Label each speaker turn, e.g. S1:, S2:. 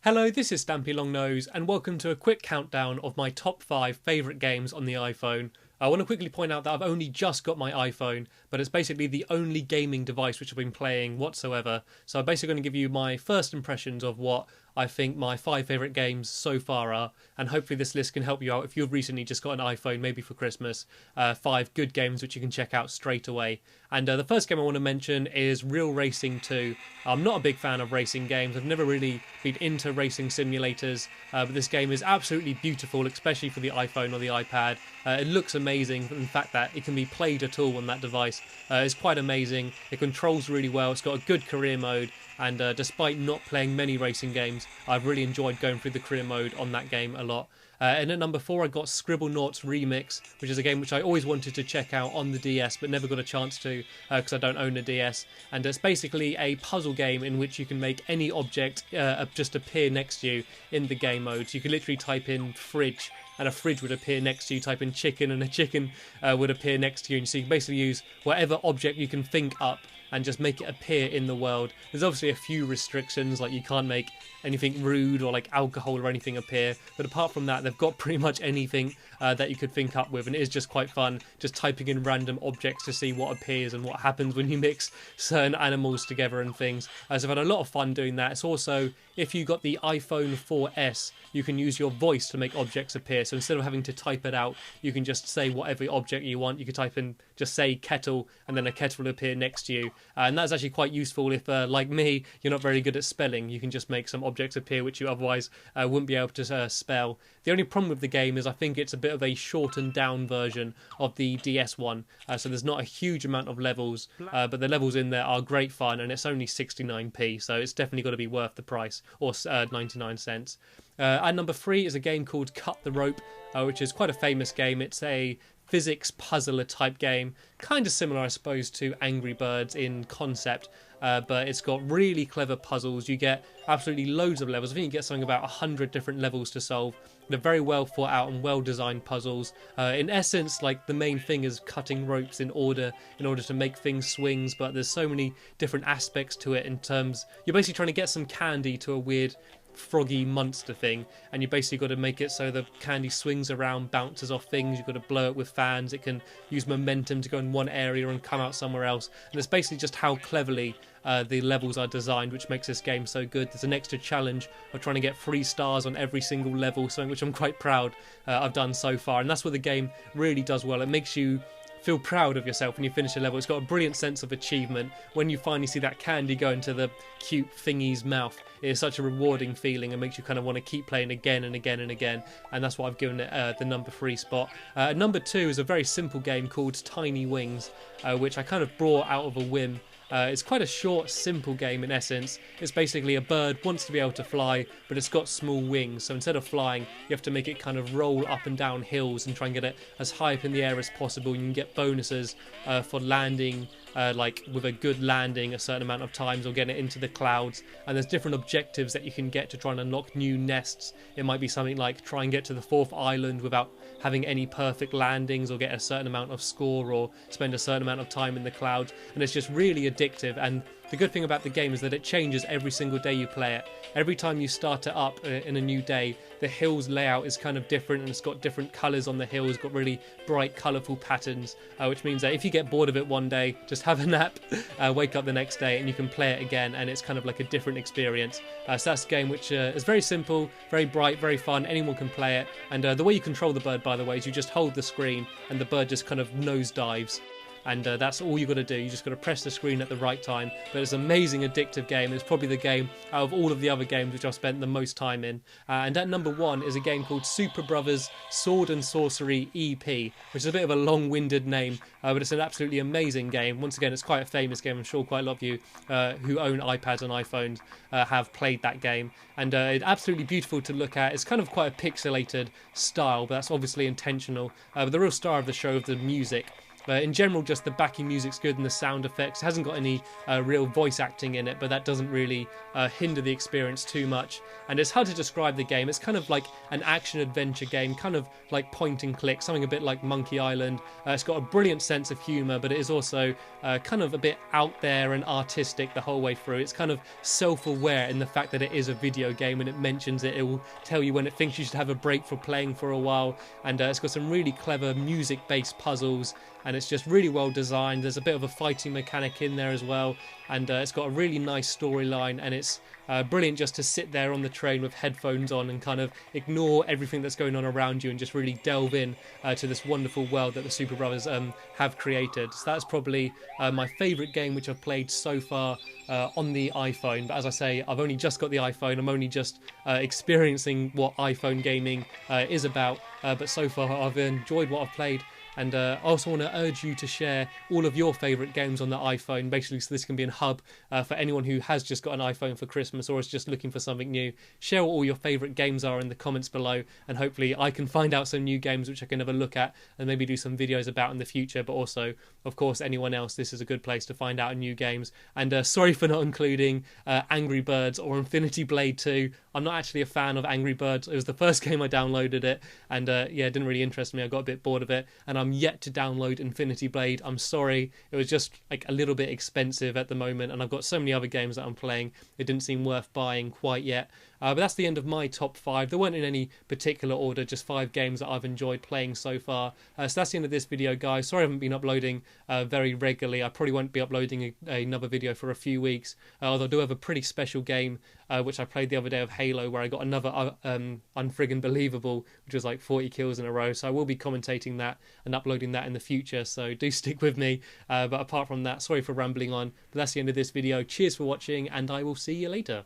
S1: Hello, this is Stampy Longnose, and welcome to a quick countdown of my top 5 favourite games on the iPhone. I want to quickly point out that I've only just got my iPhone, but it's basically the only gaming device which I've been playing whatsoever. So I'm basically going to give you my first impressions of what I think my 5 favourite games so far are, and hopefully this list can help you out if you've recently just got an iPhone, maybe for Christmas. 5 good games which you can check out straight away. And the first game I want to mention is Real Racing 2. I'm not a big fan of racing games. I've never really been into racing simulators, but this game is absolutely beautiful, especially for the iPhone or the iPad. It looks amazing. In fact, that it can be played at all on that device is quite amazing. It controls really well. It's got a good career mode. And despite not playing many racing games, I've really enjoyed going through the career mode on that game a lot. And at number 4, I got Scribblenauts Remix, which is a game which I always wanted to check out on the DS, but never got a chance to because I don't own a DS. And it's basically a puzzle game in which you can make any object just appear next to you in the game mode. So you can literally type in fridge, and a fridge would appear next to you, type in chicken, and a chicken would appear next to you. And so you can basically use whatever object you can think up and just make it appear in the world. There's obviously a few restrictions, like you can't make anything rude or like alcohol or anything appear, but apart from that, they've got pretty much anything that you could think up with, and it is just quite fun just typing in random objects to see what appears and what happens when you mix certain animals together and things. So I've had a lot of fun doing that. It's also, if you got the iPhone 4S, you can use your voice to make objects appear. So instead of having to type it out, you can just say whatever object you want. You could type in, just say kettle, and then a kettle will appear next to you. And that's actually quite useful if, like me, you're not very good at spelling. You can just make some objects appear which you otherwise wouldn't be able to spell. The only problem with the game is I think it's a bit of a shortened down version of the DS one. So there's not a huge amount of levels, but the levels in there are great fun, and it's only 69p, so it's definitely got to be worth the price, or 99 cents. At number 3 is a game called Cut the Rope, which is quite a famous game. It's a physics puzzler type game, kind of similar I suppose to Angry Birds in concept, but it's got really clever puzzles. You get absolutely loads of levels. I think you get something about 100 different levels to solve. They're very well thought out and well designed puzzles. In essence, like, the main thing is cutting ropes in order to make things swings, but there's so many different aspects to it. In terms, you're basically trying to get some candy to a weird froggy monster thing, and you basically got to make it so the candy swings around, bounces off things. You've got to blow it with fans. It can use momentum to go in one area and come out somewhere else, and it's basically just how cleverly the levels are designed which makes this game so good. There's an extra challenge of trying to get 3 stars on every single level, something which I'm quite proud I've done so far, and that's what the game really does well. It makes you feel proud of yourself when you finish a level. It's got a brilliant sense of achievement. When you finally see that candy go into the cute thingy's mouth, it is such a rewarding feeling and makes you kind of want to keep playing again and again and again, and that's why I've given it the number 3 spot. Number 2 is a very simple game called Tiny Wings, which I kind of brought out of a whim. It's quite a short, simple game in essence. It's basically a bird wants to be able to fly, but it's got small wings. So instead of flying, you have to make it kind of roll up and down hills and try and get it as high up in the air as possible. You can get bonuses for landing, like with a good landing a certain amount of times, or getting it into the clouds. And there's different objectives that you can get to try and unlock new nests. It might be something like try and get to the 4th island without having any perfect landings, or get a certain amount of score, or spend a certain amount of time in the clouds. And it's just really addictive. And the good thing about the game is that it changes every single day you play it. Every time you start it up in a new day, the hills layout is kind of different, and it's got different colours on the hills, got really bright, colourful patterns, which means that if you get bored of it one day, just have a nap, wake up the next day, and you can play it again, and it's kind of like a different experience. So that's a game which is very simple, very bright, very fun. Anyone can play it, and the way you control the bird, by the way, is you just hold the screen, and the bird just kind of nosedives. And that's all you got to do. You just got to press the screen at the right time. But it's an amazing, addictive game. It's probably the game out of all of the other games which I've spent the most time in. And at number 1 is a game called Super Brothers Sword and Sorcery EP, which is a bit of a long-winded name, but it's an absolutely amazing game. Once again, it's quite a famous game. I'm sure quite a lot of you who own iPads and iPhones have played that game. And it's absolutely beautiful to look at. It's kind of quite a pixelated style, but that's obviously intentional. But the real star of the show is the music. In general, just the backing music's good and the sound effects. It hasn't got any real voice acting in it, but that doesn't really hinder the experience too much. And it's hard to describe the game. It's kind of like an action-adventure game, kind of like point and click, something a bit like Monkey Island. It's got a brilliant sense of humour, but it is also kind of a bit out there and artistic the whole way through. It's kind of self-aware in the fact that it is a video game, and it mentions it. It will tell you when it thinks you should have a break for playing for a while. And it's got some really clever music-based puzzles, and it's just really well designed. There's a bit of a fighting mechanic in there as well, and it's got a really nice storyline, and it's brilliant just to sit there on the train with headphones on and kind of ignore everything that's going on around you and just really delve in to this wonderful world that the Super Brothers have created. So that's probably my favourite game which I've played so far on the iPhone. But as I say, I've only just got the iPhone. I'm only just experiencing what iPhone gaming is about, but so far I've enjoyed what I've played. And I also want to urge you to share all of your favourite games on the iPhone, basically, so this can be a hub for anyone who has just got an iPhone for Christmas or is just looking for something new. Share what all your favourite games are in the comments below, and hopefully I can find out some new games which I can have a look at and maybe do some videos about in the future. But also, of course, anyone else, this is a good place to find out new games. And sorry for not including Angry Birds or Infinity Blade 2. I'm not actually a fan of Angry Birds. It was the first game I downloaded it, and yeah, it didn't really interest me. I got a bit bored of it, and I'm yet to download Infinity Blade. I'm sorry, it was just like a little bit expensive at the moment, and I've got so many other games that I'm playing. It didn't seem worth buying quite yet. But that's the end of my top 5. They weren't in any particular order, just 5 games that I've enjoyed playing so far. So that's the end of this video, guys. Sorry I haven't been uploading very regularly. I probably won't be uploading another video for a few weeks. Although I do have a pretty special game which I played the other day of Halo, where I got another unfriggin' believable, which was like 40 kills in a row. So I will be commentating that and uploading that in the future. So do stick with me. But apart from that, sorry for rambling on. But that's the end of this video. Cheers for watching, and I will see you later.